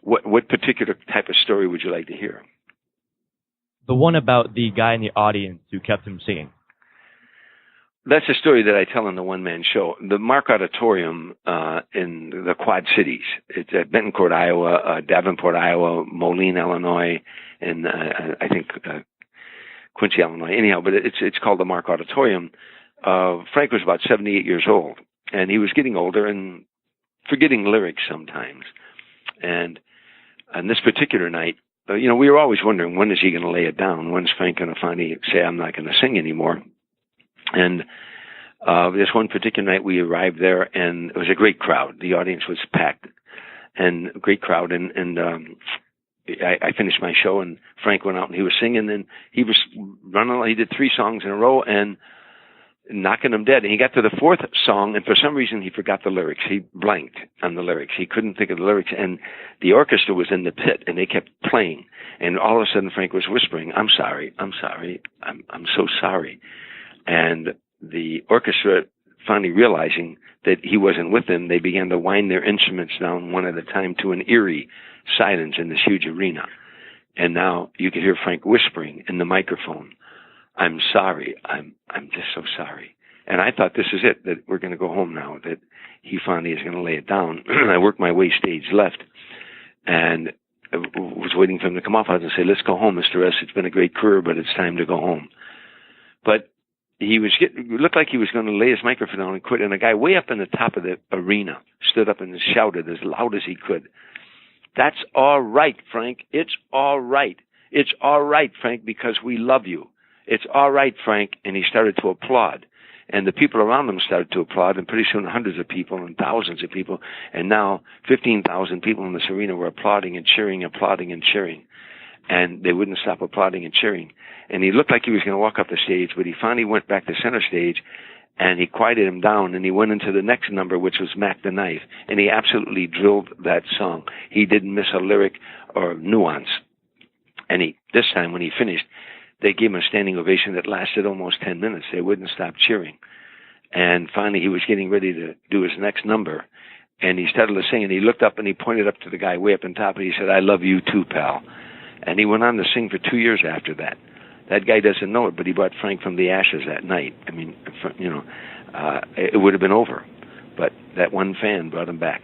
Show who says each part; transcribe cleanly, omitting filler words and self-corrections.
Speaker 1: What particular type of story would you like to hear?
Speaker 2: The one about the guy in the audience who kept him singing.
Speaker 1: That's a story that I tell in the one-man show. The Mark Auditorium in the Quad Cities. It's at Bentoncourt, Iowa, Davenport, Iowa, Moline, Illinois, and I think Quincy, Illinois. Anyhow, but it's called the Mark Auditorium. Frank was about 78 years old, and he was getting older and forgetting lyrics sometimes. And on this particular night, we were always wondering, when is he going to lay it down? When's Frank going to finally say, I'm not going to sing anymore? And this one particular night, we arrived there, and it was a great crowd. The audience was packed, and a great crowd. And I finished my show, and Frank went out, and he was singing, and he was running. He did 3 songs in a row, and knocking them dead. And he got to the 4th song, and for some reason, he forgot the lyrics. He blanked on the lyrics. He couldn't think of the lyrics, and the orchestra was in the pit, and they kept playing. And all of a sudden, Frank was whispering, I'm sorry, I'm sorry, I'm so sorry. And the orchestra, finally realizing that he wasn't with them, they began to wind their instruments down one at a time to an eerie silence in this huge arena. And now you could hear Frank whispering in the microphone, I'm sorry, I'm just so sorry. And I thought, this is it, that we're going to go home now, that he finally is going to lay it down. I worked my way stage left, and I was waiting for him to come off. I was going to say, let's go home, Mr. S. It's been a great career, but it's time to go home. But it looked like he was going to lay his microphone down and quit, and a guy way up in the top of the arena stood up and shouted as loud as he could, that's all right, Frank. It's all right. It's all right, Frank, because we love you. It's all right, Frank. And he started to applaud. And the people around him started to applaud, and pretty soon hundreds of people and thousands of people. And now 15,000 people in this arena were applauding and cheering, applauding and cheering. And they wouldn't stop applauding and cheering. And he looked like he was going to walk off the stage, but he finally went back to center stage, and he quieted him down, and he went into the next number, which was Mac the Knife. And he absolutely drilled that song. He didn't miss a lyric or nuance. And this time when he finished, they gave him a standing ovation that lasted almost 10 minutes. They wouldn't stop cheering. And finally, he was getting ready to do his next number. And he started to sing, and he looked up, and he pointed up to the guy way up on top, and he said, I love you too, pal. And he went on to sing for 2 years after that. That guy doesn't know it, but he brought Frank from the ashes that night. I mean, it would have been over. But that one fan brought him back.